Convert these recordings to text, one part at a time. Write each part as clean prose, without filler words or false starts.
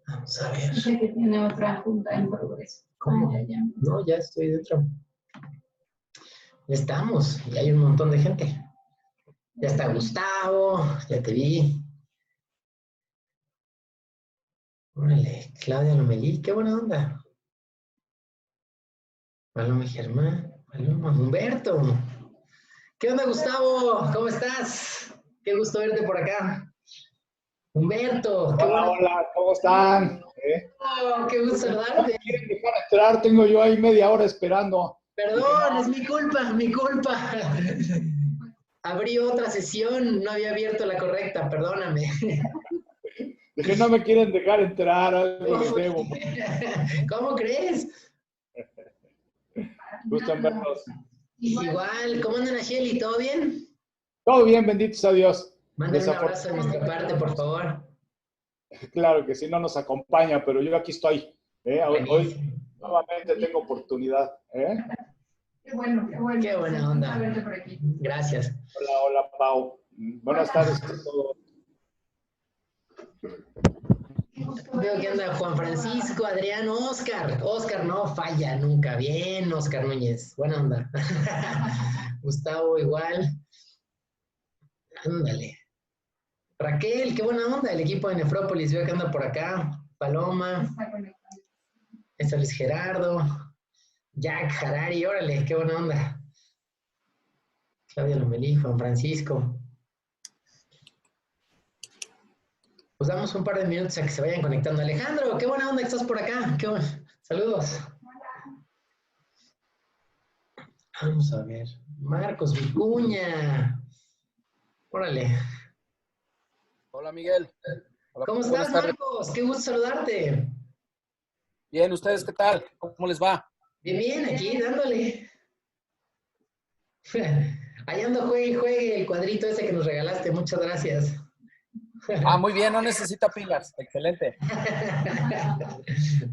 Vamos a ver. Dice que tiene otra junta en progreso. ¿Cómo? No, ya estoy dentro. Ya estamos, y hay un montón de gente. Ya está Gustavo, ya te vi. Órale, Claudia Lomelí, qué buena onda. Paloma Germán, Paloma Humberto. ¿Qué onda, Gustavo? ¿Cómo estás? Qué gusto verte por acá. Humberto, qué Hola, bueno. hola, ¿cómo están? Oh, qué gusto No me saludarte. quieren dejar entrar, tengo yo ahí media hora esperando. Perdón, es mi culpa, mi culpa. Abrí otra sesión, no había abierto la correcta, perdóname. Dije, no me quieren dejar entrar, algo les debo. ¿Cómo crees? Gusto en verlos. Igual, ¿cómo andan, Shelly? ¿Todo bien? Todo bien, benditos a Dios. Manden un abrazo de nuestra parte, por favor. Claro que sí, no nos acompaña, pero yo aquí estoy. Hoy Buenísimo. nuevamente tengo oportunidad. Qué bueno, qué bueno. Qué buena onda. Verte por aquí. Gracias. Hola, hola, Pau. Buenas tardes a todos. Veo que anda Juan Francisco, Adrián, Oscar. Oscar no falla nunca. Bien, Oscar Núñez. Buena onda. Gustavo igual. Ándale. Raquel, qué buena onda. El equipo de Nefrópolis, veo que anda por acá. Paloma. Está Luis Gerardo. Jack Harari, órale, qué buena onda. Claudia Lomelí, Juan Francisco. Pues damos un par de minutos a que se vayan conectando. Alejandro, qué buena onda que estás por acá. Saludos. Vamos a ver. Marcos Vicuña. Órale. Hola, Miguel. Hola, ¿Cómo buenas estás, tardes. Marcos? Qué gusto saludarte. Bien, ¿ustedes qué tal? ¿Cómo les va? Bien, bien, aquí dándole. Ahí ando, juegue y juegue el cuadrito ese que nos regalaste. Muchas gracias. Ah, muy bien, no necesita pilas. Excelente.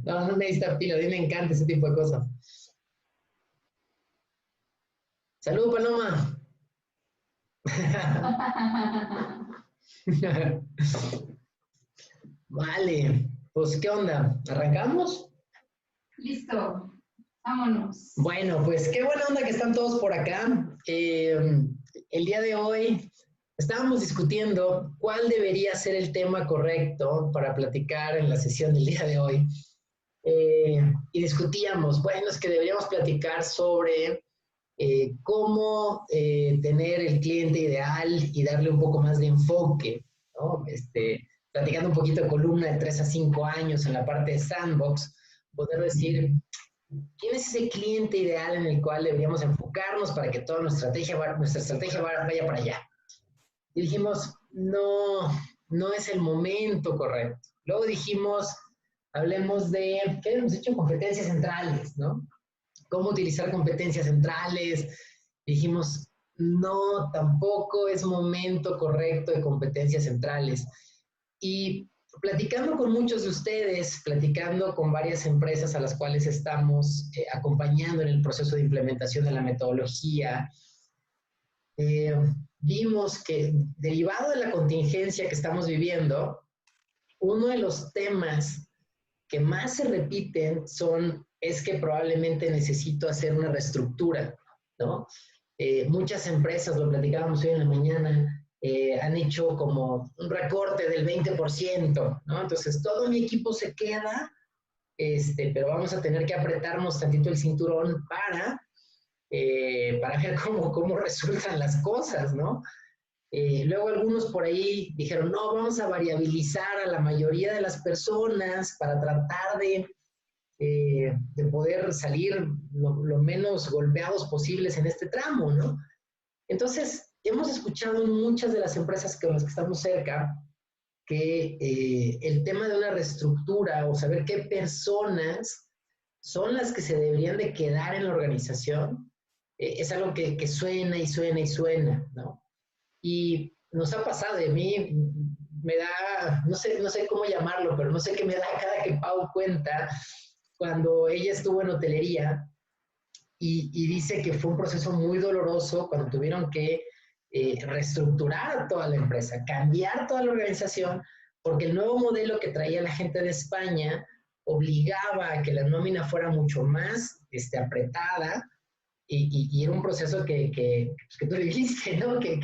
No, no necesita pila. A mí me encanta ese tipo de cosas. Salud, Paloma. Vale, pues ¿qué onda? ¿Arrancamos? Listo, vámonos. Bueno, pues qué buena onda que están todos por acá. El día de hoy estábamos discutiendo cuál debería ser el tema correcto para platicar en la sesión del día de hoy. Y discutíamos, bueno, es que deberíamos platicar sobre cómo tener el cliente ideal y darle un poco más de enfoque, ¿no? Platicando un poquito de columna de 3 a 5 años en la parte de Sandbox, poder decir, ¿quién es ese cliente ideal en el cual deberíamos enfocarnos para que toda nuestra estrategia vaya para allá? Y dijimos, no, no es el momento correcto. Luego dijimos, hablemos de, ¿qué habíamos dicho? Competencias centrales, ¿no? ¿Cómo utilizar competencias centrales? Dijimos, no, tampoco es momento correcto de competencias centrales. Y platicando con muchos de ustedes, platicando con varias empresas a las cuales estamos acompañando en el proceso de implementación de la metodología, vimos que derivado de la contingencia que estamos viviendo, uno de los temas que más se repiten es que probablemente necesito hacer una reestructura, ¿no? Muchas empresas, lo platicábamos hoy en la mañana, han hecho como un recorte del 20%, ¿no? Entonces, todo mi equipo se queda, pero vamos a tener que apretarnos tantito el cinturón para ver cómo resultan las cosas, ¿no? Luego algunos por ahí dijeron, no, vamos a variabilizar a la mayoría de las personas para tratar de poder salir lo menos golpeados posibles en este tramo, ¿no? Entonces, hemos escuchado en muchas de las empresas con las que estamos cerca que el tema de una reestructura o saber qué personas son las que se deberían de quedar en la organización es algo que suena y suena y suena, ¿no? Y nos ha pasado, y a mí me da, no sé cómo llamarlo, pero no sé qué me da cada que Pau cuenta cuando ella estuvo en hotelería y dice que fue un proceso muy doloroso cuando tuvieron que reestructurar toda la empresa, cambiar toda la organización porque el nuevo modelo que traía la gente de España obligaba a que la nómina fuera mucho más apretada, y era un proceso que tú viviste, ¿no? Que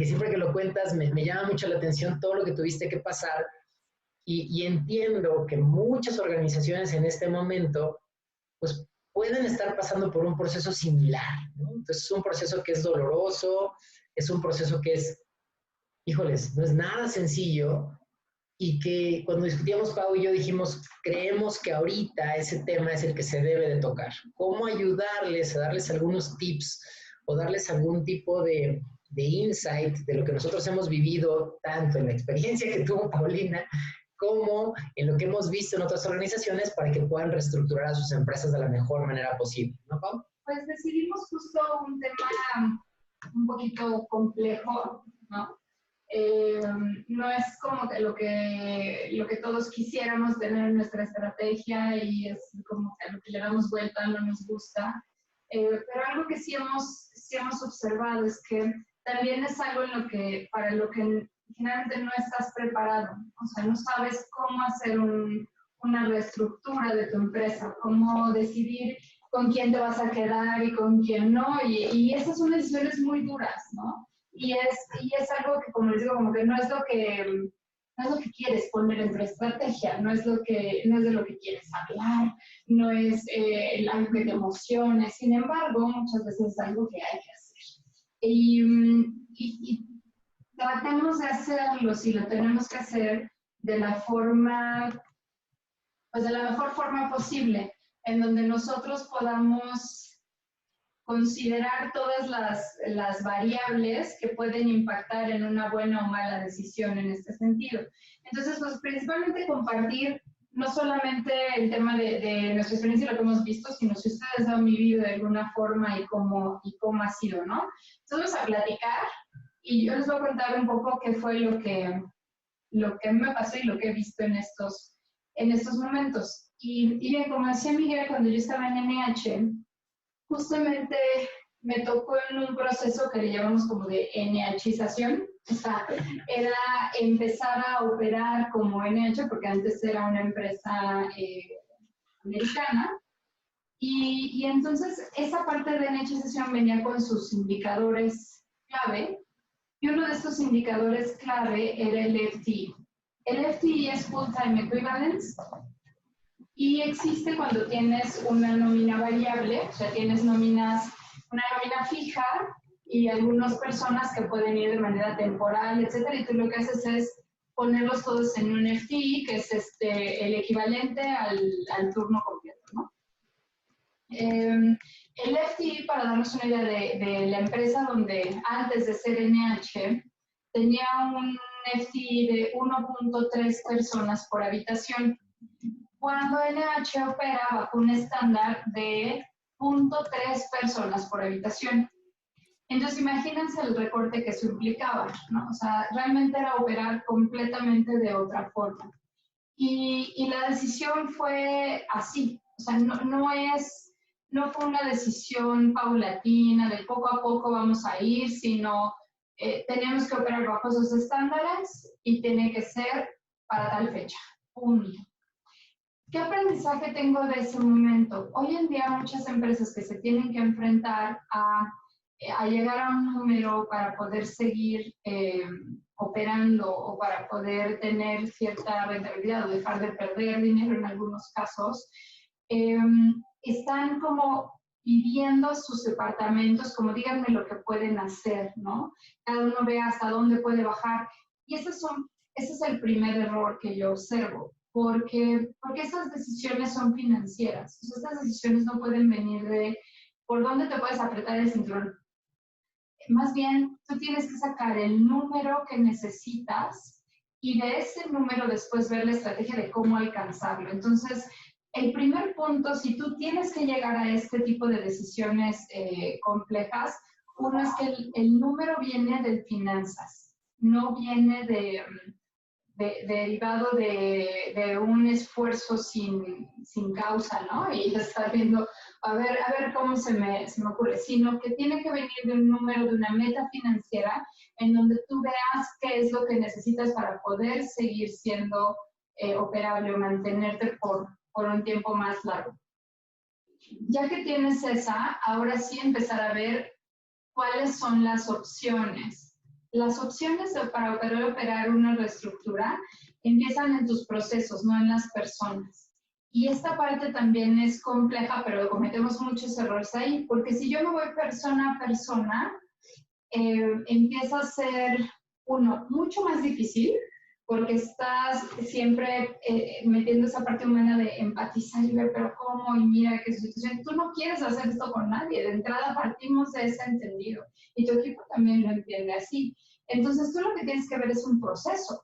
siempre que lo cuentas me llama mucho la atención todo lo que tuviste que pasar, y entiendo que muchas organizaciones en este momento pues pueden estar pasando por un proceso similar, ¿no? Entonces es un proceso que es doloroso, es un proceso que es, híjoles, no es nada sencillo, y que cuando discutíamos Pau y yo dijimos, creemos que ahorita ese tema es el que se debe de tocar. ¿Cómo ayudarles a darles algunos tips o darles algún tipo de insight de lo que nosotros hemos vivido, tanto en la experiencia que tuvo Paulina, como en lo que hemos visto en otras organizaciones, para que puedan reestructurar a sus empresas de la mejor manera posible? ¿No, Pau? Pues decidimos justo un tema un poquito complejo, ¿no? No es como que lo que todos quisiéramos tener en nuestra estrategia, y es como que a lo que le damos vuelta no nos gusta. Pero algo que sí hemos observado es que también es algo para lo que generalmente no estás preparado. O sea, no sabes cómo hacer una reestructura de tu empresa, cómo decidir con quién te vas a quedar y con quién no. Y esas son decisiones muy duras, ¿no? Y es algo que, como les digo, como que no es lo que quieres poner en tu estrategia, no es de lo que quieres hablar, no es algo que te emocione. Sin embargo, muchas veces es algo que hay que hacer. Y tratamos de hacerlo, si lo tenemos que hacer de la mejor forma posible, en donde nosotros podamos considerar todas las variables que pueden impactar en una buena o mala decisión en este sentido. Entonces, pues principalmente compartir no solamente el tema de nuestra experiencia y lo que hemos visto, sino si ustedes han vivido de alguna forma y cómo ha sido, ¿no? Entonces vamos a platicar y yo les voy a contar un poco qué fue lo que me pasó y lo que he visto en estos momentos. Y bien, como decía Miguel, cuando yo estaba en NH, justamente me tocó en un proceso que le llamamos como de NHización. O sea, era empezar a operar como NH, porque antes era una empresa americana. Y entonces esa parte de NHización venía con sus indicadores clave. Y uno de estos indicadores clave era el FTE. El FTE es Full Time Equivalence. Y existe cuando tienes una nómina variable, o sea, tienes una nómina fija y algunas personas que pueden ir de manera temporal, etcétera, y tú lo que haces es ponerlos todos en un FTE, que es el equivalente al turno completo, ¿no? El FTE, para darnos una idea de la empresa, donde antes de ser NH, tenía un FTE de 1.3 personas por habitación, cuando NH opera bajo un estándar de 0.3 personas por habitación. Entonces, imagínense el recorte que eso implicaba, ¿no? O sea, realmente era operar completamente de otra forma. Y la decisión fue así. O sea, no fue una decisión paulatina, de poco a poco vamos a ir, sino teníamos que operar bajo esos estándares y tiene que ser para tal fecha. Punto. ¿Qué aprendizaje tengo de ese momento? Hoy en día muchas empresas que se tienen que enfrentar a llegar a un número para poder seguir operando o para poder tener cierta rentabilidad o dejar de perder dinero en algunos casos, están como pidiendo sus departamentos, como díganme lo que pueden hacer, ¿no? Cada uno ve hasta dónde puede bajar. Y ese es el primer error que yo observo. Porque esas decisiones son financieras. O sea, estas decisiones no pueden venir de por dónde te puedes apretar el cinturón. Más bien, tú tienes que sacar el número que necesitas y de ese número después ver la estrategia de cómo alcanzarlo. Entonces, el primer punto, si tú tienes que llegar a este tipo de decisiones complejas, uno es que el número viene de finanzas, no viene derivado de un esfuerzo sin causa, ¿no? Y estar viendo, a ver cómo se me ocurre, sino que tiene que venir de un número, de una meta financiera en donde tú veas qué es lo que necesitas para poder seguir siendo operable o mantenerte por un tiempo más largo. Ya que tienes esa, ahora sí empezar a ver cuáles son las opciones. Las opciones para poder operar una reestructura empiezan en tus procesos, no en las personas. Y esta parte también es compleja, pero cometemos muchos errores ahí, porque si yo me voy persona a persona, empieza a ser, uno, mucho más difícil, porque estás siempre metiendo esa parte humana de empatizar y ver, pero cómo, y mira qué situación. Tú no quieres hacer esto con nadie. De entrada partimos de ese entendido. Y tu equipo también lo entiende así. Entonces, tú lo que tienes que ver es un proceso.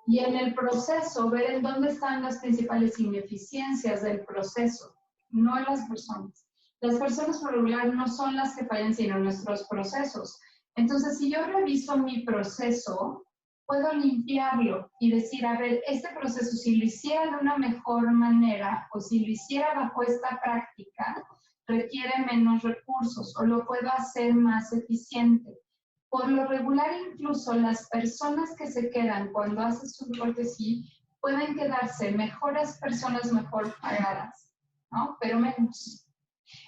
Y en el proceso, ver en dónde están las principales ineficiencias del proceso, no en las personas. Las personas por lo regular no son las que fallan, sino nuestros procesos. Entonces, si yo reviso mi proceso, puedo limpiarlo y decir, a ver, este proceso, si lo hiciera de una mejor manera o si lo hiciera bajo esta práctica, requiere menos recursos o lo puedo hacer más eficiente. Por lo regular, incluso las personas que se quedan cuando haces un corte sí, pueden quedarse mejores personas mejor pagadas, ¿no? Pero menos.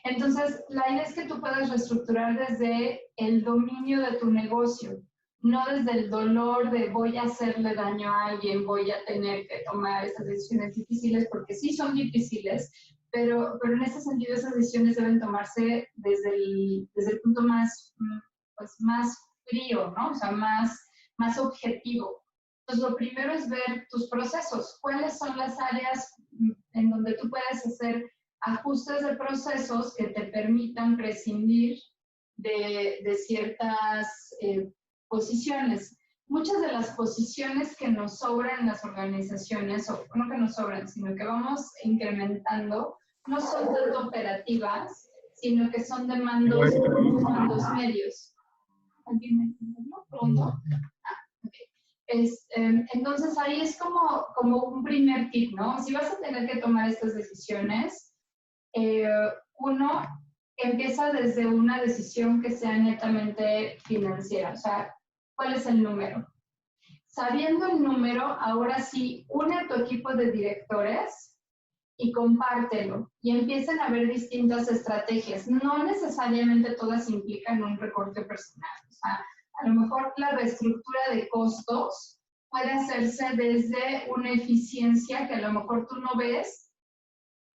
Entonces, la idea es que tú puedas reestructurar desde el dominio de tu negocio, no desde el dolor de voy a hacerle daño a alguien, voy a tener que tomar estas decisiones difíciles, porque sí son difíciles, pero en ese sentido esas decisiones deben tomarse desde el punto más, pues, más frío, ¿no? O sea, más objetivo. Entonces, lo primero es ver tus procesos. ¿Cuáles son las áreas en donde tú puedes hacer ajustes de procesos que te permitan prescindir de ciertas posiciones? Muchas de las posiciones que nos sobran en las organizaciones, o no que nos sobran, sino que vamos incrementando, no son tanto operativas, sino que son de mandos medios. ¿Alguien me preguntó? Entonces ahí es como un primer tip, ¿no? Si vas a tener que tomar estas decisiones, uno empieza desde una decisión que sea netamente financiera, o sea, ¿cuál es el número? Sabiendo el número, ahora sí, une a tu equipo de directores y compártelo. Y empiecen a ver distintas estrategias. No necesariamente todas implican un recorte personal. O sea, a lo mejor la reestructura de costos puede hacerse desde una eficiencia que a lo mejor tú no ves,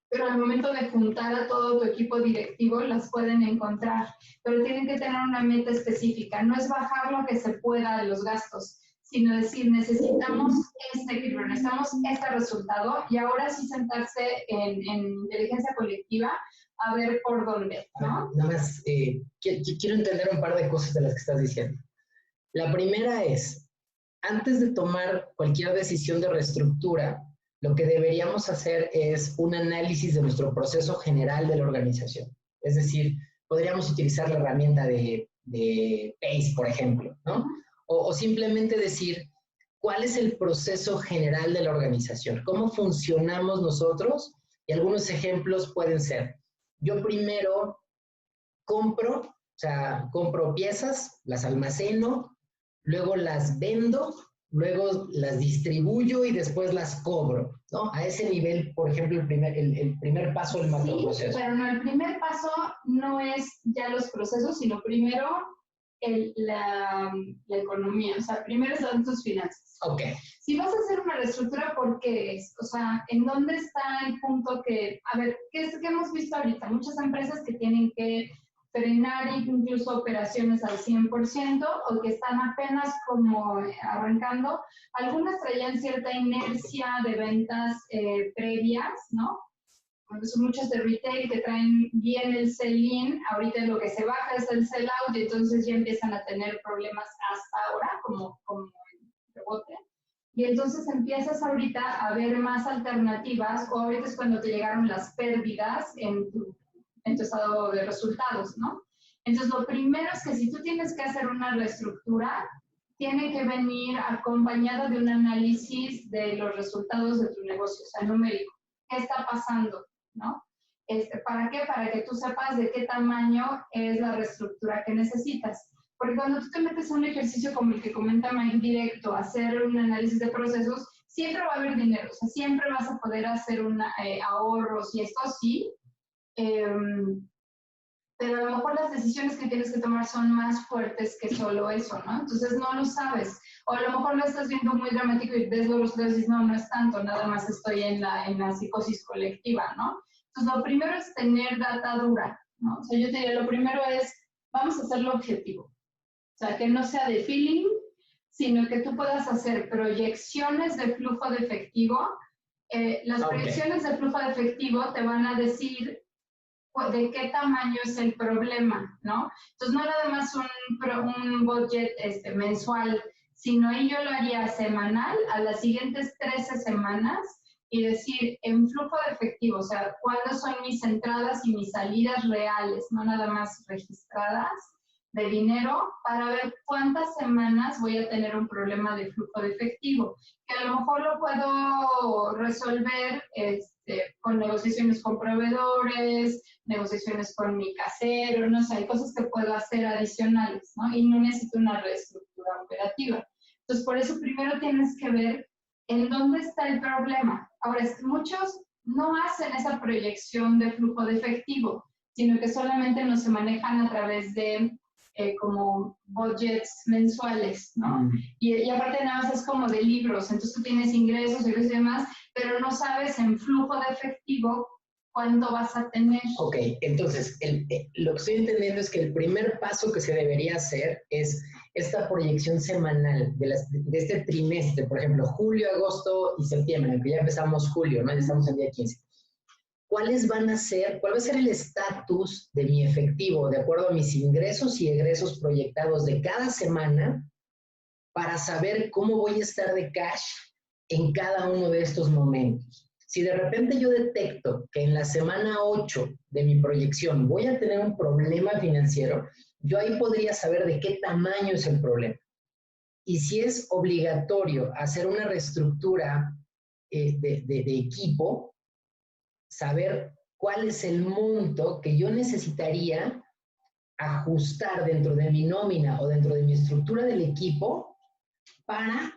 pero al momento de juntar a todo tu equipo directivo las pueden encontrar. Pero tienen que tener una meta específica. No es bajar lo que se pueda de los gastos, sino decir, necesitamos este equilibrio, necesitamos este resultado, y ahora sí sentarse en inteligencia colectiva a ver por dónde, ¿no? Nada más, quiero entender un par de cosas de las que estás diciendo. La primera es, antes de tomar cualquier decisión de reestructura, lo que deberíamos hacer es un análisis de nuestro proceso general de la organización. Es decir, podríamos utilizar la herramienta de PACE, por ejemplo, ¿no? O simplemente decir, ¿cuál es el proceso general de la organización? ¿Cómo funcionamos nosotros? Y algunos ejemplos pueden ser, yo primero compro piezas, las almaceno, luego las vendo, luego las distribuyo y después las cobro, ¿no? A ese nivel, por ejemplo, el primer paso del macroproceso. Sí, pero no, el primer paso no es ya los procesos, sino primero la economía. O sea, primero son tus finanzas. Ok. Si vas a hacer una reestructura, ¿por qué es? O sea, ¿en dónde está el punto que, a ver, ¿qué hemos visto ahorita? Muchas empresas que tienen que frenar incluso operaciones al 100% o que están apenas como arrancando. Algunas traían cierta inercia de ventas previas, ¿no? Porque son muchas de retail que traen bien el sell-in, ahorita lo que se baja es el sell-out y entonces ya empiezan a tener problemas hasta ahora como rebote. Y entonces empiezas ahorita a ver más alternativas, o ahorita es cuando te llegaron las pérdidas en tu estado de resultados, ¿no? Entonces, lo primero es que si tú tienes que hacer una reestructura, tiene que venir acompañada de un análisis de los resultados de tu negocio, o sea, numérico. ¿Qué está pasando, no? ¿Para qué? Para que tú sepas de qué tamaño es la reestructura que necesitas. Porque cuando tú te metes a un ejercicio como el que comenta Mike directo, hacer un análisis de procesos, siempre va a haber dinero, o sea, siempre vas a poder hacer ahorros y esto sí, pero a lo mejor las decisiones que tienes que tomar son más fuertes que solo eso, ¿no? Entonces no lo sabes. O a lo mejor lo estás viendo muy dramático y ves los resultados y dices, no, no es tanto, nada más estoy en la psicosis colectiva, ¿no? Entonces lo primero es tener data dura, ¿no? O sea, yo te diría, lo primero es, vamos a hacerlo objetivo. O sea, que no sea de feeling, sino que tú puedas hacer proyecciones de flujo de efectivo. Las proyecciones de flujo de efectivo te van a decir de qué tamaño es el problema, ¿no? Entonces, no nada más un budget mensual, sino ahí yo lo haría semanal a las siguientes 13 semanas y decir, en flujo de efectivo, o sea, cuándo son mis entradas y mis salidas reales, no nada más registradas, de dinero, para ver cuántas semanas voy a tener un problema de flujo de efectivo, que a lo mejor lo puedo resolver con negociaciones con proveedores, negociaciones con mi casero, no sé, hay cosas que puedo hacer adicionales, ¿no? Y no necesito una reestructura operativa. Entonces, por eso primero tienes que ver en dónde está el problema. Ahora, muchos no hacen esa proyección de flujo de efectivo, sino que solamente no se manejan a través de como budgets mensuales, ¿no? Y aparte nada más es como de libros, entonces tú tienes ingresos y demás, pero no sabes en flujo de efectivo cuánto vas a tener. Ok, entonces lo que estoy entendiendo es que el primer paso que se debería hacer es esta proyección semanal de este trimestre, por ejemplo, julio, agosto y septiembre, que ya empezamos julio, ¿no? Ya estamos en día 15. ¿Cuál va a ser el estatus de mi efectivo de acuerdo a mis ingresos y egresos proyectados de cada semana para saber cómo voy a estar de cash en cada uno de estos momentos? Si de repente yo detecto que en la semana 8 de mi proyección voy a tener un problema financiero, yo ahí podría saber de qué tamaño es el problema. Y si es obligatorio hacer una reestructura de equipo, saber cuál es el monto que yo necesitaría ajustar dentro de mi nómina o dentro de mi estructura del equipo para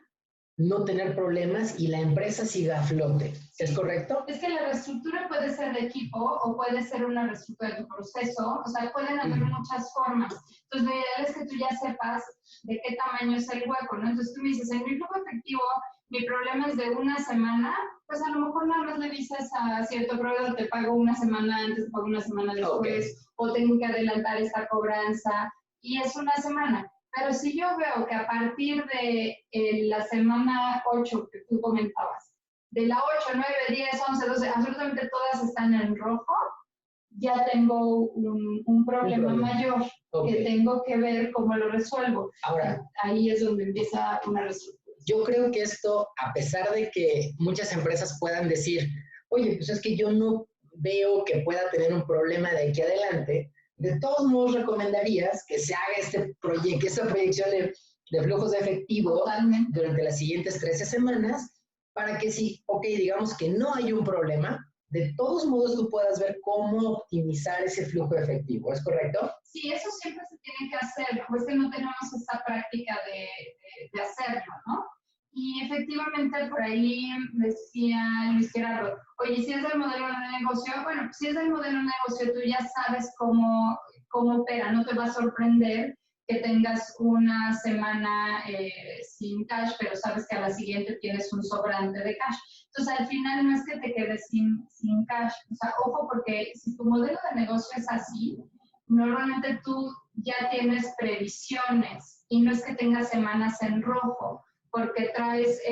no tener problemas y la empresa siga a flote. ¿Es correcto? Es que la reestructura puede ser de equipo o puede ser una reestructura de tu proceso, o sea, pueden haber muchas formas. Entonces, lo ideal es que tú ya sepas de qué tamaño es el hueco, ¿no? Entonces, tú me dices, en mi flujo efectivo, mi problema es de una semana, pues a lo mejor nada más le dices a cierto proveedor, te pago una semana antes, te pago una semana después, o tengo que adelantar esta cobranza, y es una semana. Pero si yo veo que a partir de la semana 8 que tú comentabas, de la 8, 9, 10, 11, 12, absolutamente todas están en rojo, ya tengo un problema mayor que tengo que ver cómo lo resuelvo. Ahora, ahí es donde empieza una reestructura. Yo creo que esto, a pesar de que muchas empresas puedan decir, oye, pues es que yo no veo que pueda tener un problema de aquí adelante, de todos modos recomendarías que se haga esta proyección de flujos de efectivo durante las siguientes 13 semanas para que si, digamos que no hay un problema, de todos modos tú puedas ver cómo optimizar ese flujo de efectivo. ¿Es correcto? Sí, eso siempre se tiene que hacer, pues que no tenemos esta práctica de hacerlo, ¿no? Y efectivamente por ahí decía Luis Gerardo, oye, si es del modelo de negocio, bueno, si es del modelo de negocio, tú ya sabes cómo opera, no te va a sorprender que tengas una semana sin cash, pero sabes que a la siguiente tienes un sobrante de cash. Entonces, al final no es que te quedes sin cash. O sea, ojo, porque si tu modelo de negocio es así, normalmente tú ya tienes previsiones y no es que tengas semanas en rojo, porque traes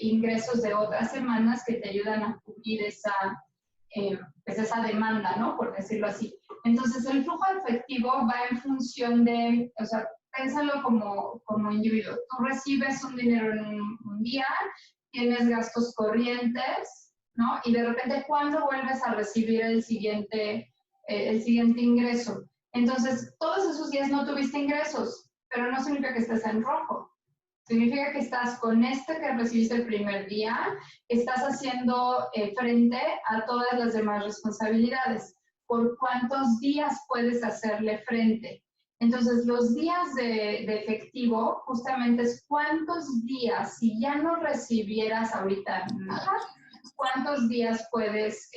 ingresos de otras semanas que te ayudan a cubrir esa demanda, ¿no? Por decirlo así. Entonces, el flujo efectivo va en función de, o sea, pénsalo como individuo. Tú recibes un dinero en un día, tienes gastos corrientes, ¿no? Y de repente, ¿cuándo vuelves a recibir el siguiente ingreso? Entonces, todos esos días no tuviste ingresos, pero no significa que estés en rojo. Significa que estás con que recibiste el primer día, estás haciendo frente a todas las demás responsabilidades. ¿Por cuántos días puedes hacerle frente? Entonces, los días de efectivo justamente es cuántos días, si ya no recibieras ahorita nada, cuántos días puedes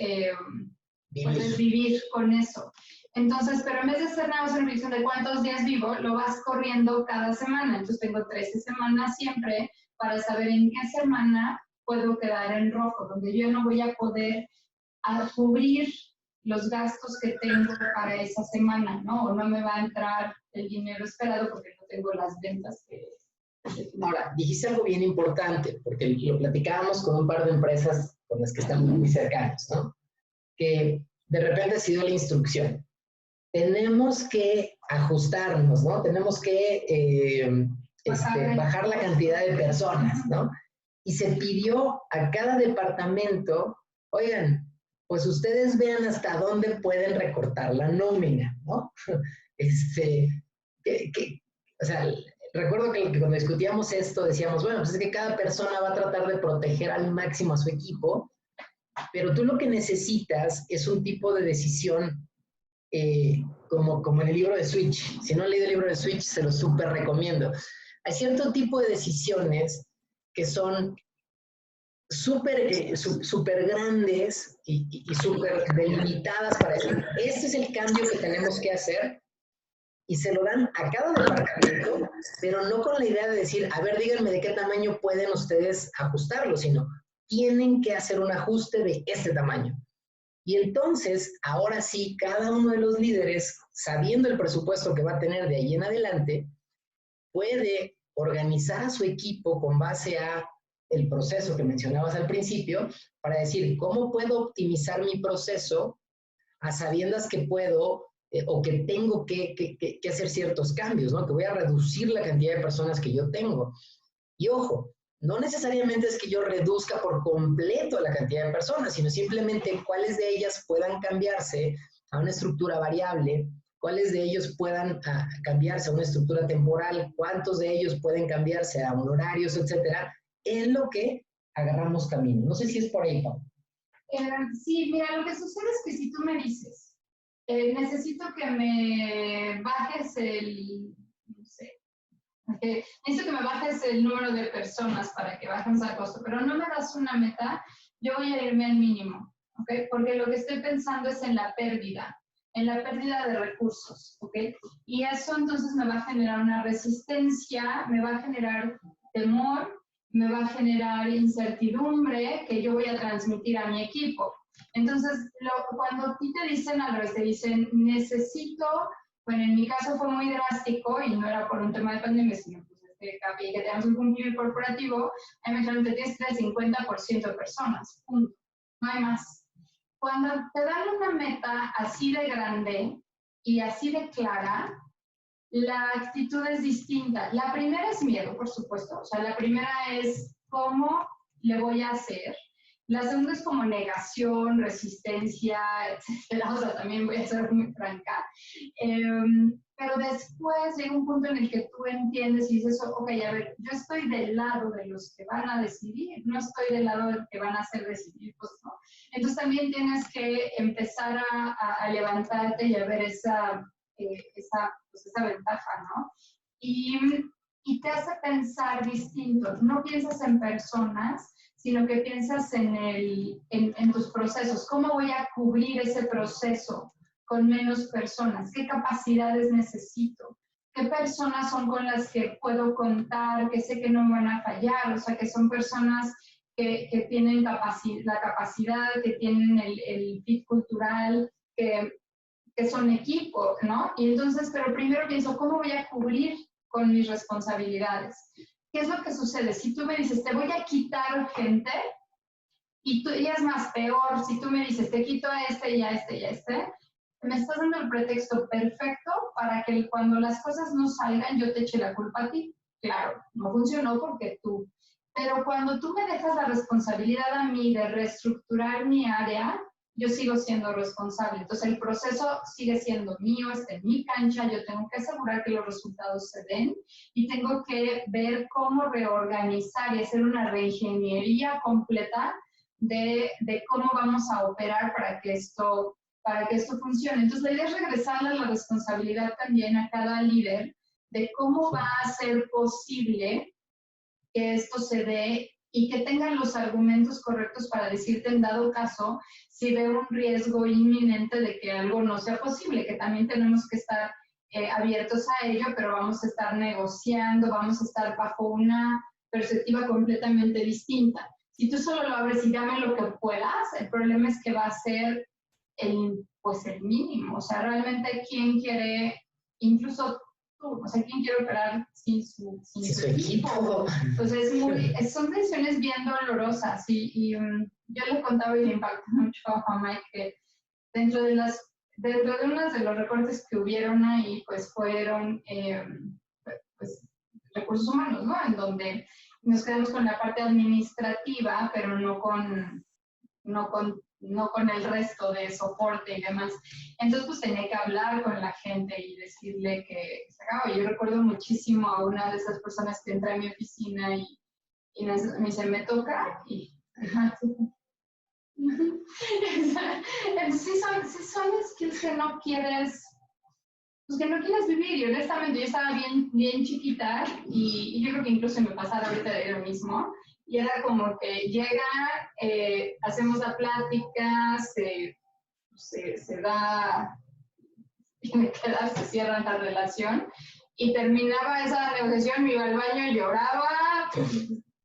vivir con eso. Entonces, pero en vez de hacer nada más una revisión de cuántos días vivo, lo vas corriendo cada semana. Entonces, tengo 13 semanas siempre para saber en qué semana puedo quedar en rojo, donde yo no voy a poder cubrir los gastos que tengo para esa semana, ¿no? O no me va a entrar el dinero esperado porque no tengo las ventas que... Ahora, dijiste algo bien importante, porque lo platicábamos con un par de empresas con las que estamos muy cercanos, ¿no? Que de repente ha sido la instrucción. Tenemos que ajustarnos, ¿no? Tenemos que bajar la cantidad de personas, ¿no? Y se pidió a cada departamento, oigan, pues ustedes vean hasta dónde pueden recortar la nómina, ¿no? O sea, recuerdo que cuando discutíamos esto decíamos, bueno, pues es que cada persona va a tratar de proteger al máximo a su equipo, pero tú lo que necesitas es un tipo de decisión como en el libro de Switch. Si no han leído el libro de Switch, se lo súper recomiendo. Hay cierto tipo de decisiones que son súper grandes y súper delimitadas para decir, este es el cambio que tenemos que hacer, y se lo dan a cada departamento, pero no con la idea de decir, a ver, díganme de qué tamaño pueden ustedes ajustarlo, sino tienen que hacer un ajuste de este tamaño. Y entonces, ahora sí, cada uno de los líderes, sabiendo el presupuesto que va a tener de ahí en adelante, puede organizar a su equipo con base a el proceso que mencionabas al principio, para decir, ¿cómo puedo optimizar mi proceso a sabiendas que puedo o que tengo que hacer ciertos cambios, ¿no? Que voy a reducir la cantidad de personas que yo tengo. Y ojo, no necesariamente es que yo reduzca por completo la cantidad de personas, sino simplemente cuáles de ellas puedan cambiarse a una estructura variable, cuáles de ellos puedan cambiarse a una estructura temporal, cuántos de ellos pueden cambiarse a honorarios, etcétera, en lo que agarramos camino. No sé si es por ahí, Pau. Sí, mira, lo que sucede es que si tú me dices, necesito que me bajes no sé, necesito que me bajes el número de personas para que bajen al costo, pero no me das una meta, yo voy a irme al mínimo, ¿ok? Porque lo que estoy pensando es en la pérdida de recursos, ¿ok? Y eso entonces me va a generar una resistencia, me va a generar temor, me va a generar incertidumbre que yo voy a transmitir a mi equipo. Entonces, cuando a ti te dicen al revés, te dicen, necesito, bueno, en mi caso fue muy drástico y no era por un tema de pandemia, sino pues que tenemos un cumplimiento corporativo, a mí me dijeron que tienes que tener 50% de personas, punto, no hay más. Cuando te dan una meta así de grande y así de clara, la actitud es distinta. La primera es miedo, por supuesto. O sea, la primera es cómo le voy a hacer. La segunda es como negación, resistencia, etcétera. O sea, también voy a ser muy franca. Pero después llega un punto en el que tú entiendes y dices, ok, a ver, yo estoy del lado de los que van a decidir, no estoy del lado de los que van a ser decididos, ¿no? Entonces también tienes que empezar a levantarte y a ver esa ventaja, ¿no? Y te hace pensar distinto. No piensas en personas, sino que piensas en tus procesos. ¿Cómo voy a cubrir ese proceso con menos personas? ¿Qué capacidades necesito? ¿Qué personas son con las que puedo contar, que sé que no me van a fallar? O sea, que son personas que tienen la capacidad, que tienen el fit cultural, que son equipo, ¿no? Y entonces, pero primero pienso, ¿cómo voy a cubrir con mis responsabilidades? ¿Qué es lo que sucede? Si tú me dices, te voy a quitar gente, y es más peor, si tú me dices, te quito a este y a este y a este, me estás dando el pretexto perfecto para que cuando las cosas no salgan, yo te eche la culpa a ti. Claro, no funcionó porque tú. Pero cuando tú me dejas la responsabilidad a mí de reestructurar mi área, yo sigo siendo responsable. Entonces, el proceso sigue siendo mío, está en mi cancha, yo tengo que asegurar que los resultados se den y tengo que ver cómo reorganizar y hacer una reingeniería completa de cómo vamos a operar para que esto para que esto funcione. Entonces, la idea es regresarle la responsabilidad también a cada líder de cómo va a ser posible que esto se dé y que tengan los argumentos correctos para decirte en dado caso si ve un riesgo inminente de que algo no sea posible, que también tenemos que estar abiertos a ello, pero vamos a estar negociando, vamos a estar bajo una perspectiva completamente distinta. Si tú solo lo abres y dame lo que puedas, el problema es que va a ser pues el mínimo. O sea, realmente quién quiere, incluso tú, o sea, quién quiere operar sin su equipo. Entonces, son decisiones bien dolorosas y yo le contaba y le impactó mucho a Mike que dentro de unos de los recortes que hubieron ahí, pues fueron pues, recursos humanos, ¿no? En donde nos quedamos con la parte administrativa, pero no con el resto de soporte y demás. Entonces, pues tenía que hablar con la gente y decirle que se acababa. Yo recuerdo muchísimo a una de esas personas que entra a mi oficina y me dice, me toca y... Sí son skills que no quieres, pues que no quieres vivir. Y honestamente yo estaba bien chiquita y yo creo que incluso me pasara ahorita de lo mismo. Y era como que llega, hacemos la plática, se da, tiene que dar, se cierra la relación y terminaba esa negociación, me iba al baño, lloraba,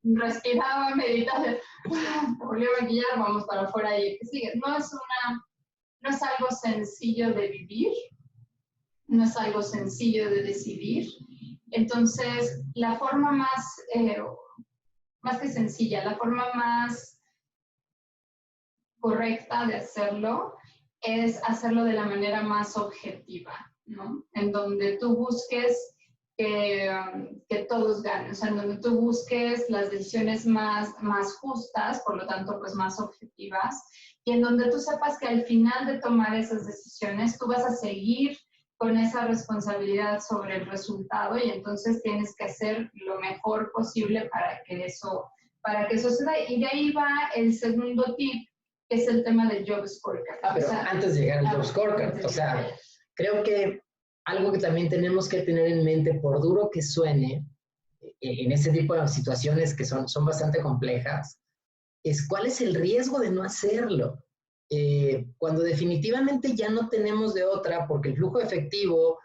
respiraba, meditaba, volvió a maquillar, vamos para afuera y que sigue. No es algo sencillo de vivir, no es algo sencillo de decidir. Entonces, la forma más que sencilla, la forma más correcta de hacerlo es hacerlo de la manera más objetiva, ¿no? En donde tú busques que todos ganen, o sea, en donde tú busques las decisiones más justas, por lo tanto, pues más objetivas, y en donde tú sepas que al final de tomar esas decisiones, tú vas a seguir con esa responsabilidad sobre el resultado y entonces tienes que hacer lo mejor posible para que eso se dé. Y de ahí va el segundo tip, que es el tema del Job Scorecard. Pero antes de llegar al Job Scorecard, o sea, creo que algo que también tenemos que tener en mente, por duro que suene, en este tipo de situaciones que son bastante complejas, es cuál es el riesgo de no hacerlo. Cuando definitivamente ya no tenemos de otra, porque el flujo efectivo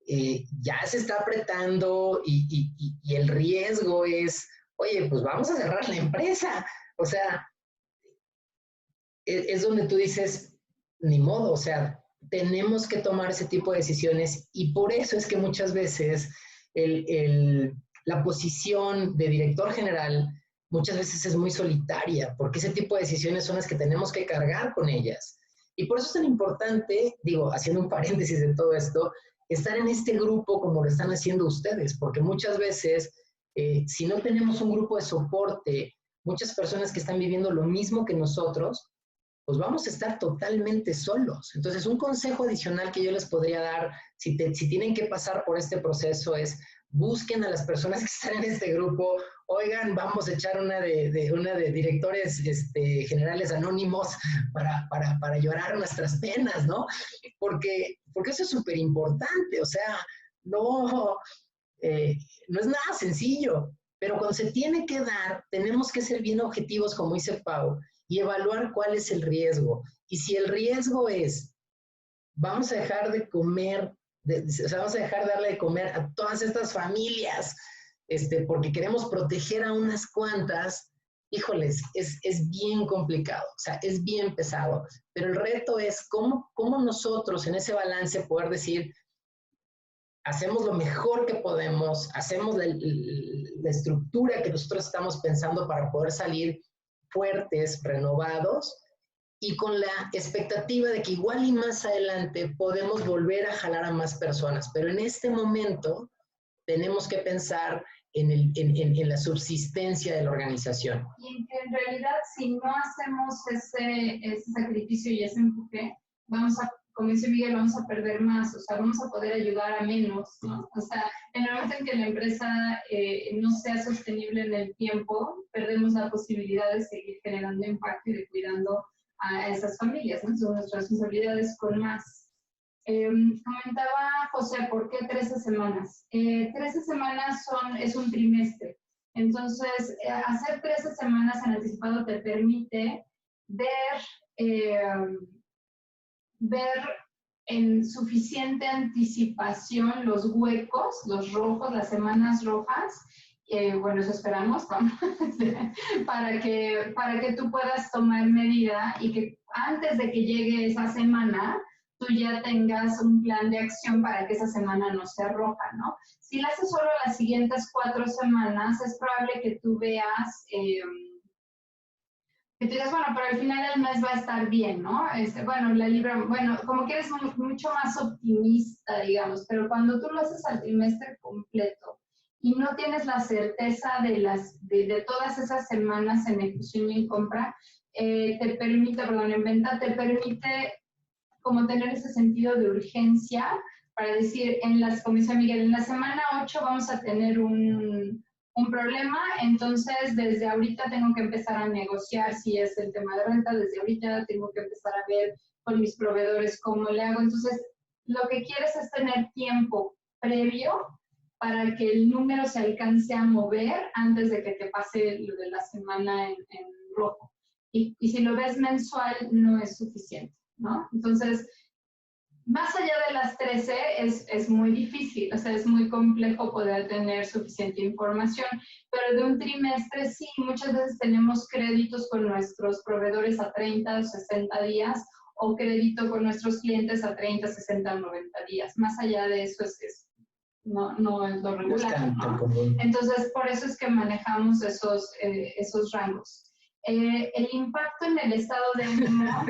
ya se está apretando y el riesgo es, oye, pues vamos a cerrar la empresa. O sea, es donde tú dices, ni modo, o sea, tenemos que tomar ese tipo de decisiones y por eso es que muchas veces la posición de director general muchas veces es muy solitaria, porque ese tipo de decisiones son las que tenemos que cargar con ellas. Y por eso es tan importante, digo, haciendo un paréntesis de todo esto, estar en este grupo como lo están haciendo ustedes, porque muchas veces, si no tenemos un grupo de soporte, muchas personas que están viviendo lo mismo que nosotros, pues vamos a estar totalmente solos. Entonces, un consejo adicional que yo les podría dar, si tienen que pasar por este proceso, es busquen a las personas que están en este grupo, oigan, vamos a echar una de directores generales anónimos para llorar nuestras penas, ¿no? Porque eso es súper importante, o sea, no es nada sencillo, pero cuando se tiene que dar, tenemos que ser bien objetivos, como dice Pau, y evaluar cuál es el riesgo. Y si el riesgo es, vamos a dejar de comer, o sea, vamos a dejar de darle de comer a todas estas familias, porque queremos proteger a unas cuantas, híjoles, es bien complicado, o sea, es bien pesado. Pero el reto es cómo nosotros en ese balance poder decir, hacemos lo mejor que podemos, hacemos la estructura que nosotros estamos pensando para poder salir fuertes, renovados, y con la expectativa de que igual y más adelante podemos volver a jalar a más personas. Pero en este momento tenemos que pensar en la subsistencia de la organización. Y en realidad, si no hacemos ese sacrificio y ese empuje, como dice Miguel, vamos a perder más, o sea, vamos a poder ayudar a menos, ¿no? O sea, en el momento en que la empresa no sea sostenible en el tiempo, perdemos la posibilidad de seguir generando impacto y de cuidando a esas familias, ¿no? Son nuestras responsabilidades con más. Comentaba José, ¿por qué 13 semanas? 13 semanas es un trimestre. Entonces, hacer 13 semanas en anticipado te permite ver en suficiente anticipación los huecos, los rojos, las semanas rojas. Bueno, eso esperamos, para que tú puedas tomar medida y que antes de que llegue esa semana, tú ya tengas un plan de acción para que esa semana no sea roja, ¿no? Si la haces solo las siguientes 4 semanas, es probable que tú veas, que tú digas, bueno, pero al final del mes va a estar bien, ¿no? Bueno, la libra, bueno, como que eres mucho más optimista, digamos, pero cuando tú lo haces al trimestre completo y no tienes la certeza de todas esas semanas en ejecución y en compra, te permite, perdón, en venta, te permite como tener ese sentido de urgencia para decir, como dice Miguel, en la semana 8 vamos a tener un problema, entonces desde ahorita tengo que empezar a negociar si es el tema de renta, desde ahorita tengo que empezar a ver con mis proveedores cómo le hago. Entonces, lo que quieres es tener tiempo previo para que el número se alcance a mover antes de que te pase lo de la semana en rojo. Y si lo ves mensual, no es suficiente, ¿no? Entonces, más allá de las 13 es muy difícil, o sea, es muy complejo poder tener suficiente información, pero de un trimestre sí, muchas veces tenemos créditos con nuestros proveedores a 30 o 60 días o crédito con nuestros clientes a 30, 60 o 90 días. Más allá de eso no es lo regular, ¿no? Entonces, por eso es que manejamos esos rangos. El impacto en el estado de ánimo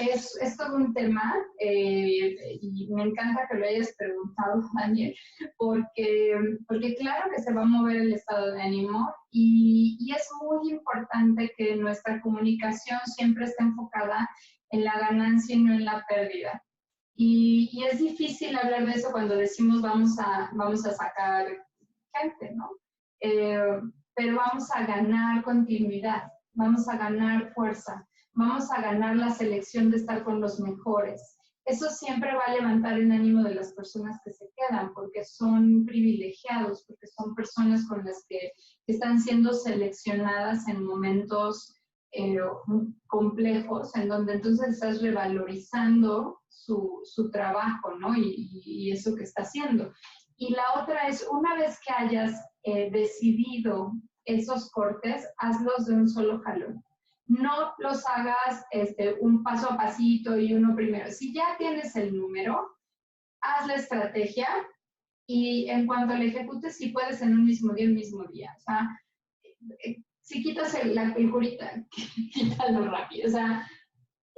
es todo un tema y me encanta que lo hayas preguntado, Daniel, porque claro que se va a mover el estado de ánimo y es muy importante que nuestra comunicación siempre esté enfocada en la ganancia y no en la pérdida. Y es difícil hablar de eso cuando decimos vamos a sacar gente, ¿no? Pero vamos a ganar continuidad. Vamos a ganar fuerza, vamos a ganar la selección de estar con los mejores. Eso siempre va a levantar el ánimo de las personas que se quedan, porque son privilegiados, porque son personas con las que están siendo seleccionadas en momentos complejos, en donde entonces estás revalorizando su trabajo, ¿no? Y eso que está haciendo. Y la otra es, una vez que hayas decidido esos cortes, hazlos de un solo jalón. No los hagas un paso a pasito y uno primero. Si ya tienes el número, haz la estrategia y en cuanto la ejecutes, si puedes en un mismo día. O sea, si quitas el curita, quítalo rápido. O sea,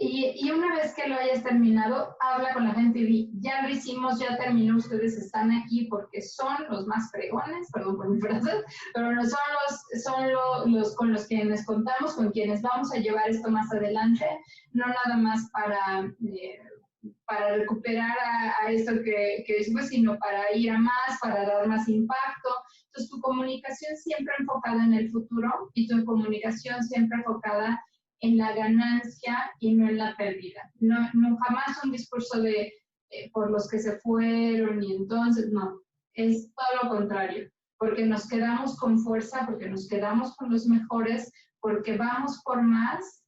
y una vez que lo hayas terminado, habla con la gente y di, ya lo hicimos, ya terminó, ustedes están aquí porque son los más fregones, perdón por mi frase, pero no son los con los quienes contamos, con quienes vamos a llevar esto más adelante, no nada más para recuperar a esto que después, sino para ir a más, para dar más impacto. Entonces, tu comunicación siempre enfocada en el futuro y tu comunicación siempre enfocada en la ganancia y no en la pérdida. No jamás un discurso de por los que se fueron y entonces, no. Es todo lo contrario, porque nos quedamos con fuerza, porque nos quedamos con los mejores, porque vamos por más,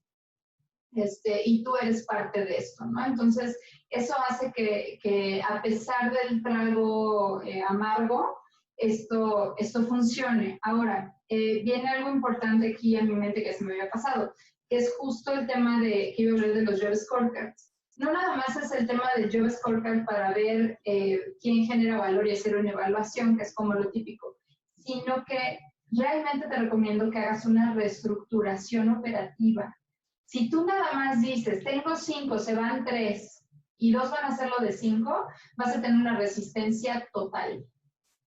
y tú eres parte de esto, ¿no? Entonces, eso hace que a pesar del trago amargo, esto funcione. Ahora, viene algo importante aquí en mi mente que se me había pasado, que es justo el tema que iba a hablar de los Job Scorecards. No nada más es el tema del Job Scorecard para ver quién genera valor y hacer una evaluación, que es como lo típico, sino que realmente te recomiendo que hagas una reestructuración operativa. Si tú nada más dices, tengo 5, se van 3 y 2 van a hacerlo de 5, vas a tener una resistencia total.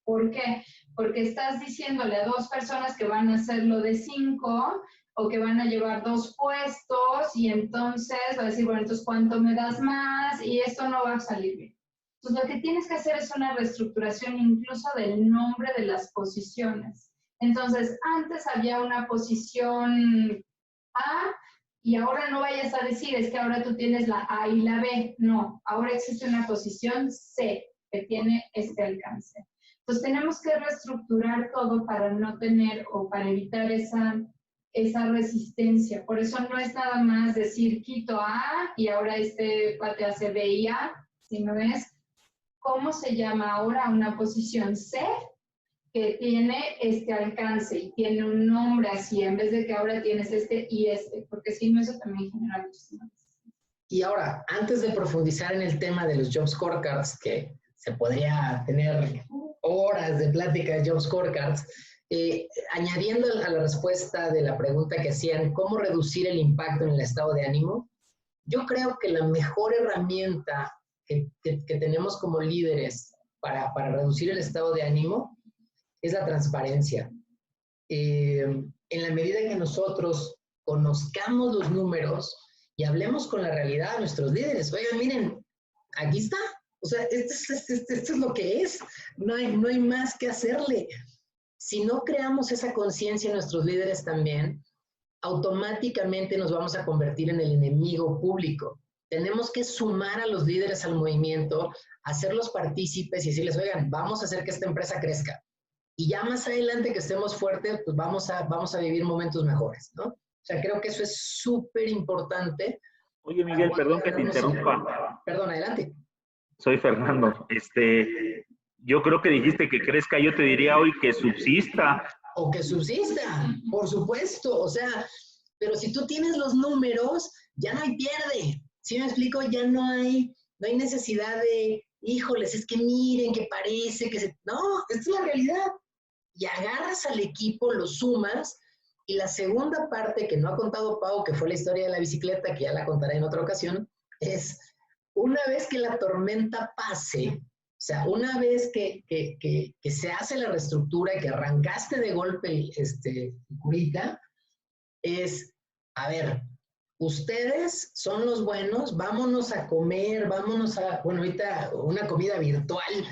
¿Por qué? Porque estás diciéndole a 2 personas que van a hacerlo de 5 o que van a llevar 2 puestos y entonces va a decir, bueno, entonces ¿cuánto me das más? Y esto no va a salir bien. Entonces, lo que tienes que hacer es una reestructuración incluso del nombre de las posiciones. Entonces, antes había una posición A Y ahora no vayas a decir, es que ahora tú tienes la A y la B. No, ahora existe una posición C que tiene este alcance. Entonces tenemos que reestructurar todo para no tener o para evitar esa resistencia. Por eso no es nada más decir quito A y ahora este cuate hace B y A, sino es cómo se llama ahora una posición C que tiene este alcance y tiene un nombre así, en vez de que ahora tienes este y este, porque si no, eso también genera muchísimas. Y ahora, antes de profundizar en el tema de los Job Scorecards, que se podría tener horas de plática de Job Scorecards, añadiendo a la respuesta de la pregunta que hacían, ¿cómo reducir el impacto en el estado de ánimo? Yo creo que la mejor herramienta que tenemos como líderes para reducir el estado de ánimo es la transparencia. En la medida que nosotros conozcamos los números y hablemos con la realidad de nuestros líderes, oigan, miren, aquí está, o sea, esto es lo que es, no hay más que hacerle. Si no creamos esa conciencia en nuestros líderes también, automáticamente nos vamos a convertir en el enemigo público. Tenemos que sumar a los líderes al movimiento, hacerlos partícipes y decirles, oigan, vamos a hacer que esta empresa crezca. Y ya más adelante que estemos fuertes, pues vamos a vivir momentos mejores, ¿no? O sea, creo que eso es súper importante. Oye, Miguel, perdón que te interrumpa. Perdón, adelante. Soy Fernando. Yo creo que dijiste que crezca, yo te diría hoy que subsista. O que subsista, por supuesto. O sea, pero si tú tienes los números, ya no hay pierde. ¿Sí me explico? Ya no hay necesidad de, híjoles, es que miren, que parece que se... No, esta es la realidad. Y agarras al equipo, lo sumas, y la segunda parte que no ha contado Pau, que fue la historia de la bicicleta, que ya la contaré en otra ocasión, es una vez que la tormenta pase, o sea, una vez que se hace la reestructura y que arrancaste de golpe curita, es, a ver, ustedes son los buenos, vámonos a comer, vámonos a, bueno, ahorita una comida virtual,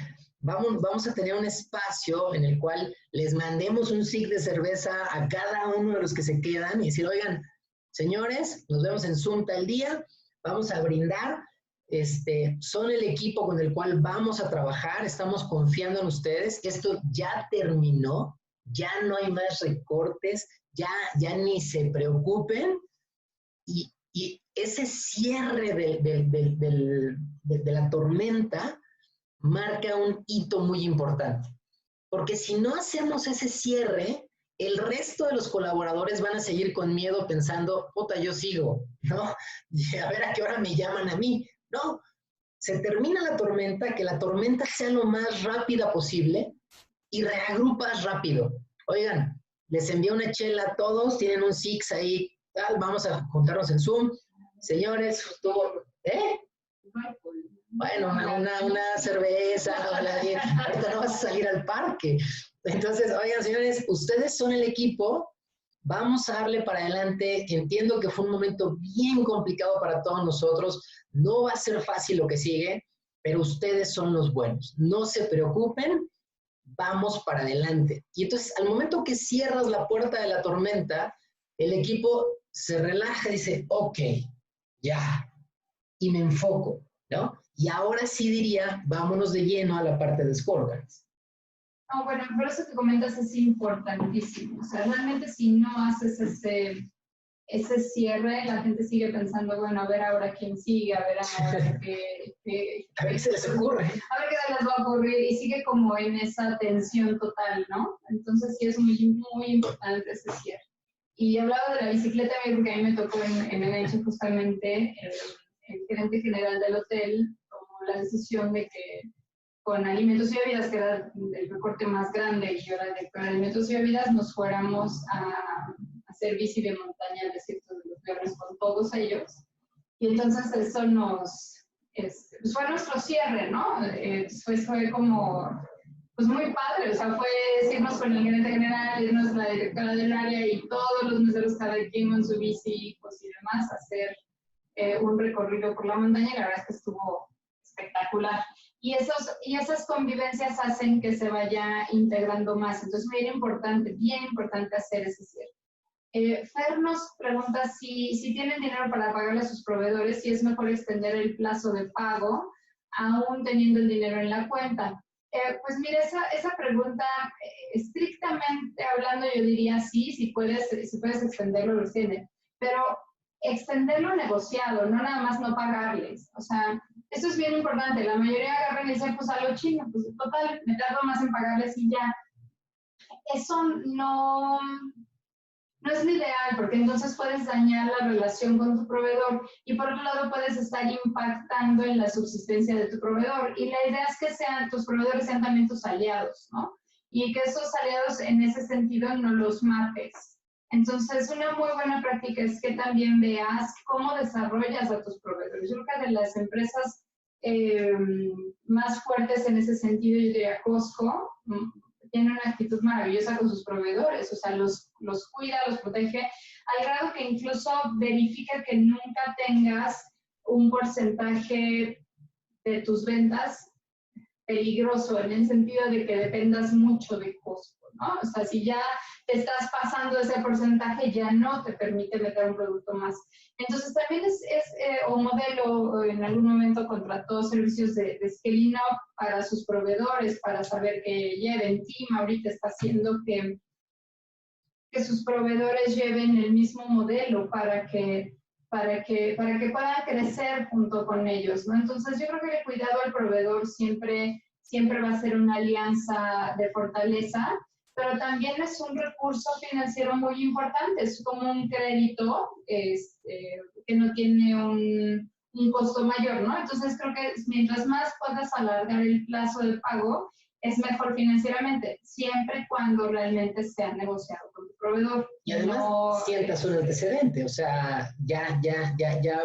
vamos a tener un espacio en el cual les mandemos un SIG de cerveza a cada uno de los que se quedan y decir, oigan, señores, nos vemos en Zoom tal día, vamos a brindar, son el equipo con el cual vamos a trabajar, estamos confiando en ustedes, esto ya terminó, ya no hay más recortes, ya ni se preocupen, y ese cierre de la tormenta marca un hito muy importante. Porque si no hacemos ese cierre, el resto de los colaboradores van a seguir con miedo pensando, puta, yo sigo, ¿no? Y a ver a qué hora me llaman a mí. No, se termina la tormenta, que la tormenta sea lo más rápida posible y reagrupas rápido. Oigan, les envío una chela a todos, tienen un Six ahí, tal, vamos a juntarnos en Zoom. Señores, bueno, una cerveza, ahorita no vas a salir al parque. Entonces, oigan, señores, ustedes son el equipo, vamos a darle para adelante. Entiendo que fue un momento bien complicado para todos nosotros, no va a ser fácil lo que sigue, pero ustedes son los buenos. No se preocupen, vamos para adelante. Y entonces, al momento que cierras la puerta de la tormenta, el equipo se relaja y dice, ok, ya, y me enfoco, ¿no? Y ahora sí diría, vámonos de lleno a la parte de scorecards. No, bueno, por eso que comentas es importantísimo. O sea, realmente si no haces ese cierre, la gente sigue pensando, bueno, a ver ahora quién sigue, a ver ahora qué a ver qué se les ocurre. A ver qué les va a ocurrir, y sigue como en esa tensión total, ¿no? Entonces sí es muy, muy importante ese cierre. Y hablaba de la bicicleta, porque a mí me tocó en NH justamente el gerente general del hotel tomó la decisión de que con alimentos y bebidas, que era el recorte más grande, y ahora con alimentos y bebidas nos fuéramos a hacer bici de montaña al desierto de los Leones con todos ellos. Y entonces eso pues fue nuestro cierre, ¿no? Fue como, pues muy padre, o sea, fue irnos con el gerente general, irnos la directora del área y todos los meseros cada quien con su bici, pues y demás, hacer un recorrido por la montaña, y la verdad es que estuvo espectacular. Y esas convivencias hacen que se vaya integrando más. Entonces, bien importante hacer ese cierre. Fer nos pregunta si tienen dinero para pagarle a sus proveedores, si es mejor extender el plazo de pago aún teniendo el dinero en la cuenta. Pues mira, esa pregunta, estrictamente hablando, yo diría sí, si puedes extenderlo, lo extiende. Pero extenderlo negociado, no nada más no pagarles. O sea, eso es bien importante. La mayoría agarran y dicen, pues a lo chino, pues total, me tardo más en pagarles y ya. Eso no es lo ideal, porque entonces puedes dañar la relación con tu proveedor y por otro lado puedes estar impactando en la subsistencia de tu proveedor. Y la idea es que tus proveedores sean también tus aliados, ¿no? Y que esos aliados en ese sentido no los mates. Entonces, una muy buena práctica es que también veas cómo desarrollas a tus proveedores. Yo creo que de las empresas más fuertes en ese sentido, yo diría Costco, tiene una actitud maravillosa con sus proveedores, o sea, los cuida, los protege, al grado que incluso verifica que nunca tengas un porcentaje de tus ventas peligroso, en el sentido de que dependas mucho de Costco, ¿no? O sea, si ya te estás pasando ese porcentaje, ya no te permite meter un producto más. Entonces, también un modelo, en algún momento contrató servicios de scaling up para sus proveedores, para saber que lleven. Team ahorita está haciendo que sus proveedores lleven el mismo modelo para que puedan crecer junto con ellos, ¿no? Entonces, yo creo que el cuidado al proveedor siempre va a ser una alianza de fortaleza, pero también es un recurso financiero muy importante, es como un crédito que no tiene un costo mayor, ¿no? Entonces, creo que mientras más puedas alargar el plazo de pago, es mejor financieramente, siempre y cuando realmente sea negociado con tu proveedor. Y además sientas un antecedente, o sea, ya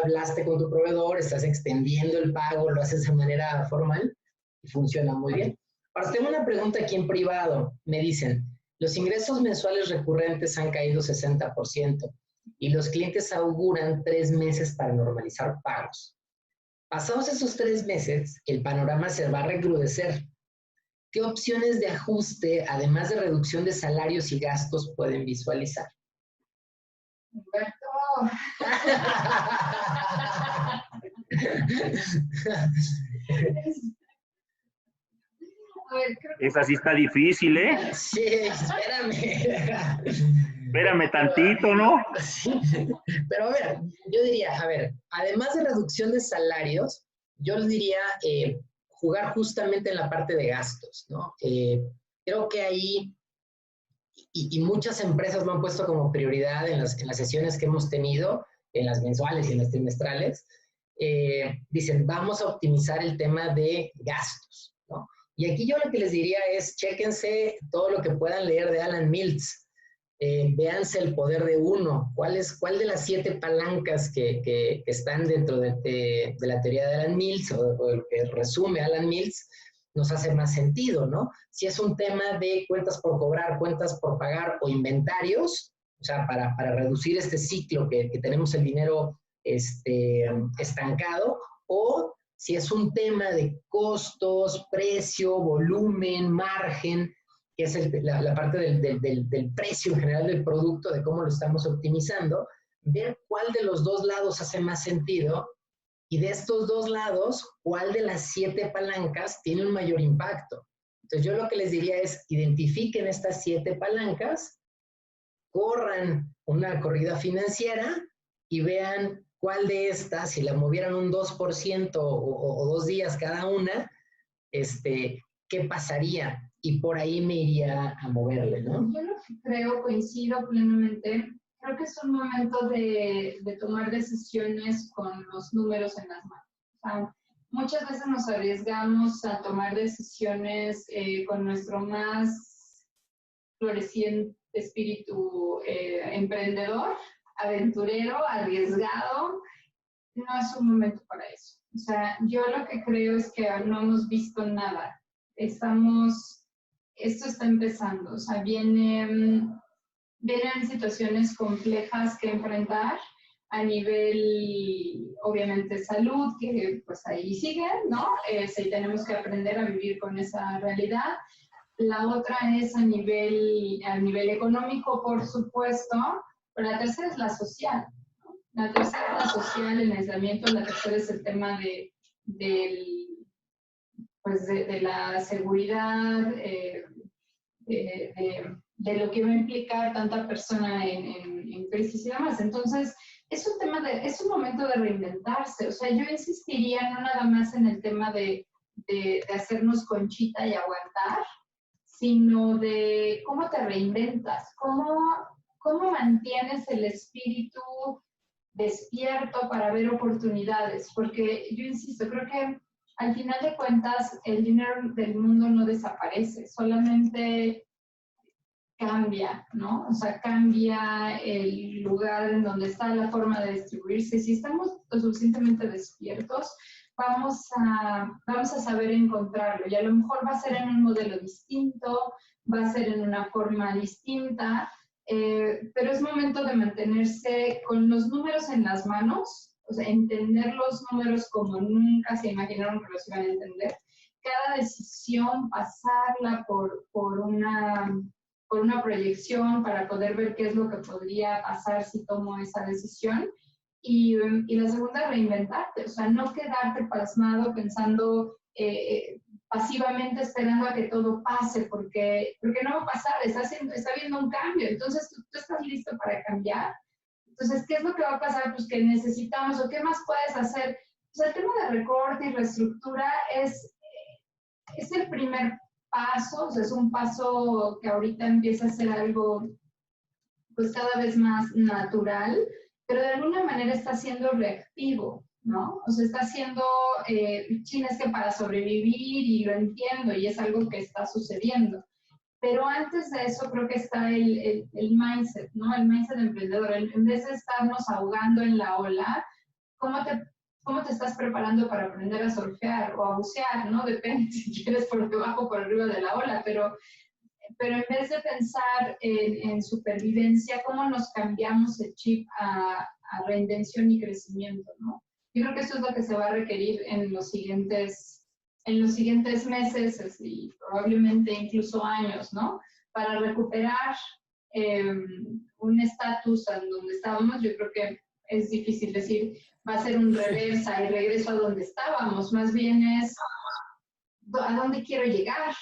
hablaste con tu proveedor, estás extendiendo el pago, lo haces de manera formal y funciona muy bien. Ahora, tengo una pregunta aquí en privado. Me dicen, los ingresos mensuales recurrentes han caído 60% y los clientes auguran 3 meses para normalizar pagos. Pasados esos 3 meses, el panorama se va a recrudecer. ¿Qué opciones de ajuste, además de reducción de salarios y gastos, pueden visualizar? Humberto. Esa sí está difícil, ¿eh? Sí, espérame. Espérame tantito, ¿no? Sí, pero a ver, yo diría, además de reducción de salarios, yo les diría jugar justamente en la parte de gastos, ¿no? Creo que ahí, y muchas empresas lo han puesto como prioridad en las sesiones que hemos tenido, en las mensuales y en las trimestrales, dicen, vamos a optimizar el tema de gastos, ¿no? Y aquí yo lo que les diría es, chéquense todo lo que puedan leer de Alan Mills, véanse El poder de uno, cuál de las 7 palancas que están dentro de la teoría de Alan Mills o el que resume Alan Mills, nos hace más sentido, ¿no? Si es un tema de cuentas por cobrar, cuentas por pagar o inventarios, o sea, para reducir este ciclo que tenemos el dinero estancado, o si es un tema de costos, precio, volumen, margen, que es la parte del precio en general del producto, de cómo lo estamos optimizando, ver cuál de los 2 lados hace más sentido y de estos 2 lados, cuál de las 7 palancas tiene un mayor impacto. Entonces yo lo que les diría es, identifiquen estas 7 palancas, corran una corrida financiera y vean cuál de estas, si la movieran un 2% o 2 días cada una, ¿qué pasaría? Y por ahí me iría a moverle, ¿no? Yo lo que creo, coincido plenamente, creo que es un momento de tomar decisiones con los números en las manos. O sea, muchas veces nos arriesgamos a tomar decisiones con nuestro más floreciente espíritu emprendedor, aventurero, arriesgado. No es un momento para eso. O sea, yo lo que creo es que no hemos visto nada. Esto está empezando, o sea, vienen situaciones complejas que enfrentar a nivel, obviamente, salud, que pues ahí siguen, ¿no? Sí, tenemos que aprender a vivir con esa realidad. La otra es a nivel económico, por supuesto, Pero la tercera es la social, ¿no? La tercera es la social, el aislamiento. La tercera es el tema de la seguridad, de lo que va a implicar tanta persona en crisis y demás. Entonces, es un momento de reinventarse. O sea, yo insistiría no nada más en el tema de hacernos conchita y aguantar, sino de cómo te reinventas, cómo mantienes el espíritu despierto para ver oportunidades. Porque yo insisto, creo que al final de cuentas el dinero del mundo no desaparece, solamente cambia, ¿no? O sea, cambia el lugar en donde está, la forma de distribuirse. Si estamos lo suficientemente despiertos, vamos a saber encontrarlo. Y a lo mejor va a ser en un modelo distinto, va a ser en una forma distinta, pero es momento de mantenerse con los números en las manos, o sea, entender los números como nunca se imaginaron que los iban a entender. Cada decisión, pasarla por una proyección para poder ver qué es lo que podría pasar si tomo esa decisión. Y la segunda, reinventarte, o sea, no quedarte pasmado pensando pasivamente esperando a que todo pase, porque no va a pasar, está habiendo un cambio, entonces tú estás listo para cambiar. Entonces, ¿qué es lo que va a pasar? Pues que necesitamos, o qué más puedes hacer. Pues el tema de recorte y reestructura es el primer paso, o sea, es un paso que ahorita empieza a ser algo pues cada vez más natural, pero de alguna manera está siendo reactivo, ¿no? O sea, está siendo, China es que para sobrevivir, y lo entiendo, y es algo que está sucediendo. Pero antes de eso creo que está el mindset, ¿no? El mindset emprendedor. En vez de estarnos ahogando en la ola, ¿cómo te estás preparando para aprender a surfear o a bucear, ¿no? Depende si quieres por debajo o por arriba de la ola, pero en vez de pensar en supervivencia, ¿cómo nos cambiamos el chip a reinvención y crecimiento, ¿no? Yo creo que eso es lo que se va a requerir en los siguientes meses y probablemente incluso años, ¿no? Para recuperar un estatus en donde estábamos. Yo creo que es difícil decir, va a ser un reversa y regreso a donde estábamos. Más bien es, ¿a dónde quiero llegar?